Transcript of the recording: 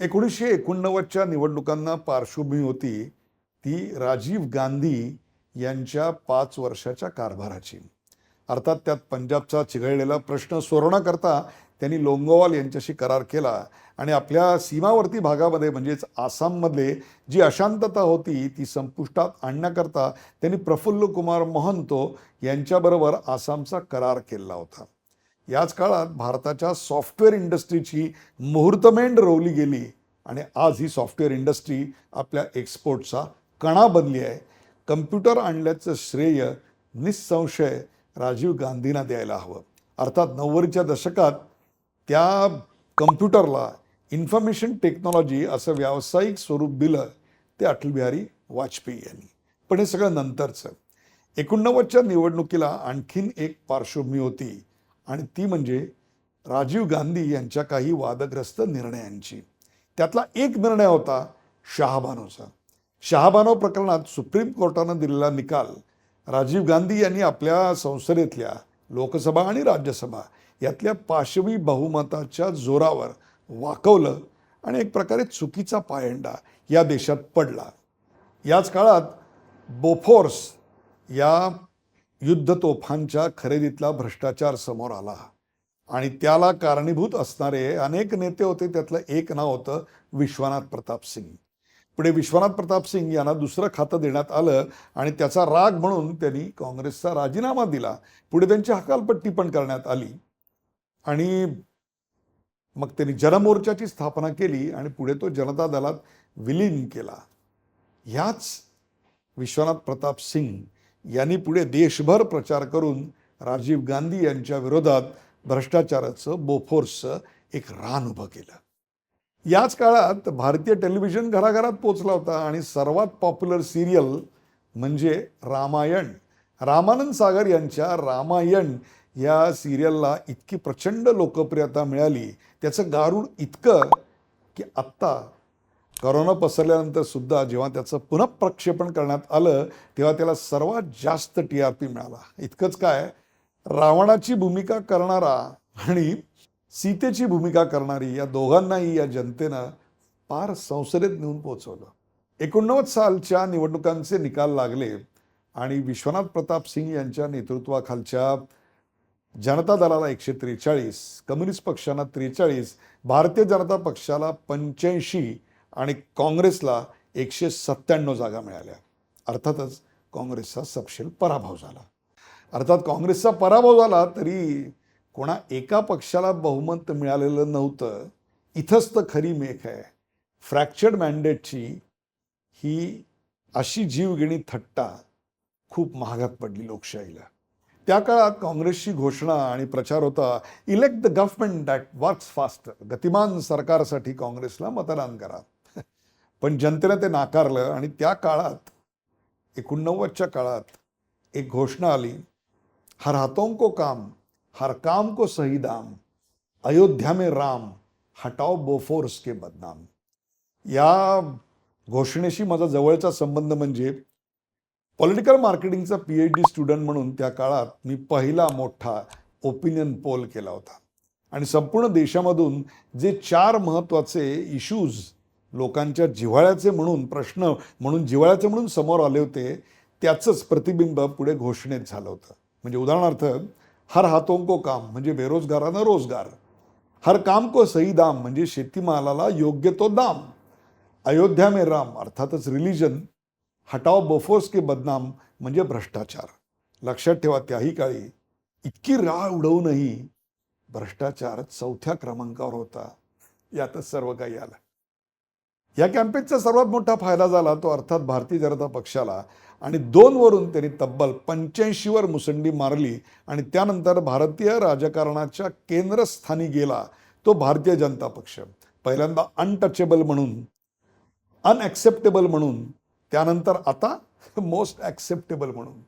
1989च्या निवडणुकांना पार्श्वभूमी होती ती राजीव गांधी यांच्या 5 वर्षाच्या कारभाराची. अर्थात त्यात पंजाबचा चिघळलेला प्रश्न सोडवण्याकरता त्यांनी लोंगोवाल यांच्याशी करार केला आणि आपल्या सीमावर्ती भागामध्ये म्हणजेच आसाममध्ये जी अशांतता होती ती संपुष्टात आणण्याकरता त्यांनी प्रफुल्ल कुमार मोहंतो यांच्याबरोबर आसामचा करार केला होता. याच काळात भारताच्या सॉफ्टवेअर इंडस्ट्रीची मुहूर्तमेंढ रोवली गेली आणि आज ही सॉफ्टवेअर इंडस्ट्री आपल्या एक्सपोर्टचा कणा बनली आहे. कम्प्युटर आणल्याचं श्रेय निसंशय राजीव गांधींना द्यायला हवं. अर्थात 90च्या दशकात त्या कम्प्युटरला इन्फॉर्मेशन टेक्नॉलॉजी असं व्यावसायिक स्वरूप दिलं ते अटल बिहारी वाजपेयी यांनी. पण हे सगळं नंतरचं. 89च्या निवडणुकीला आणखीन एक पार्श्वभूमी होती आणि ती म्हणजे राजीव गांधी यांच्या काही वादग्रस्त निर्णयांची. त्यातला एक निर्णय होता शहाबानोचा. शहाबानो प्रकरणात सुप्रीम कोर्टानं दिलेला निकाल राजीव गांधी यांनी आपल्या संसदेतल्या लोकसभा आणि राज्यसभा यातल्या पाशवी बहुमताच्या जोरावर वाकवलं आणि एक प्रकारे चुकीचा पायंडा या देशात पडला. याच काळात बोफोर्स या युद्धतोफांच्या खरेदीतला भ्रष्टाचार समोर आला आणि त्याला कारणीभूत असणारे अनेक नेते होते. त्यातलं एक नाव होतं विश्वनाथ प्रताप सिंग. पुढे विश्वनाथ प्रताप सिंग यांना दुसरं खातं देण्यात आलं आणि त्याचा राग म्हणून त्यांनी काँग्रेसचा राजीनामा दिला. पुढे त्यांची हकालपट्टी पण करण्यात आली आणि मग त्यांनी जनमोर्चाची स्थापना केली आणि पुढे तो जनता दलात विलीन केला. ह्याच विश्वनाथ प्रताप सिंग यांनी पुढे देशभर प्रचार करून राजीव गांधी यांच्या विरोधात भ्रष्टाचाराचं बोफोर्सचं एक रान उभं केलं. याच काळात भारतीय टेलिव्हिजन घराघरात पोचला होता आणि सर्वात पॉप्युलर सिरियल म्हणजे रामायण. रामानंद सागर यांच्या रामायण या सिरियलला इतकी प्रचंड लोकप्रियता मिळाली, त्याचं गारुड इतकं की आत्ता करोना पसरल्यानंतर सुद्धा जेव्हा त्याचं पुनः प्रक्षेपण करण्यात आलं तेव्हा त्याला सर्वात जास्त TRP मिळाला. इतकंच काय, रावणाची भूमिका करणारा आणि सीतेची भूमिका करणारी या दोघांनाही या जनतेनं पार संसदेत नेऊन पोचवलं. 89 सालच्या निवडणुकांचे निकाल लागले आणि विश्वनाथ प्रताप सिंग यांच्या नेतृत्वाखालच्या जनता दलाला 143, कम्युनिस्ट पक्षांना 43, भारतीय जनता पक्षाला 85 आणि काँग्रेसला 197 जागा मिळाल्या. अर्थातच काँग्रेसचा सपशेल पराभव झाला. अर्थात काँग्रेसचा पराभव झाला तरी कोणा एका पक्षाला बहुमत मिळालेलं नव्हतं. इथंच तर खरी मेख आहे. फ्रॅक्चर्ड मॅन्डेटची ही अशी जीवघेणी थट्टा खूप महागात पडली लोकशाहीला. त्या काळात काँग्रेसची घोषणा आणि प्रचार होता, elect the government that works faster. गतिमान सरकारसाठी काँग्रेसला मतदान करा. पण जनतेने ते नाकारलं आणि त्या काळात 89च्या काळात एक घोषणा आली, हर हाथों को काम, हर काम को सही दाम, अयोध्या में राम, हटाओ बोफोर्स के बदनाम. या घोषणेशी माझा जवळचा संबंध म्हणजे पॉलिटिकल मार्केटिंगचा PhD स्टुडंट म्हणून त्या काळात मी पहिला मोठा ओपिनियन पोल केला होता आणि संपूर्ण देशामधून जे 4 महत्त्वाचे इश्यूज लोकांच्या जिव्हाळ्याचे म्हणून प्रश्न म्हणून जिव्हाळ्याचे म्हणून समोर आले होते त्याचंच प्रतिबिंब पुढे घोषणेत झालं होतं. म्हणजे उदाहरणार्थ, हर हाथों को काम म्हणजे बेरोजगारांना रोजगार, हर काम को सही दाम म्हणजे शेतीमालाला योग्य तो दाम, अयोध्या में राम अर्थातच रिलिजन, हटाओ बोफोर्स के बदनाम म्हणजे भ्रष्टाचार. लक्षात ठेवा, त्याही काळी इतकी राळ उडवूनही भ्रष्टाचार 4थ्या क्रमांकावर होता. यातच सर्व काही आलं. या कॅम्पेनचा सर्वात मोठा फायदा झाला तो अर्थात भारतीय जनता पक्षाला आणि 2 वरून त्यांनी तब्बल 85वर मुसंडी मारली आणि त्यानंतर भारतीय राजकारणाच्या केंद्रस्थानी गेला तो भारतीय जनता पक्ष. पहिल्यांदा अनटचेबल म्हणून, अनॲक्सेप्टेबल म्हणून, त्यानंतर आता मोस्ट ॲक्सेप्टेबल म्हणून.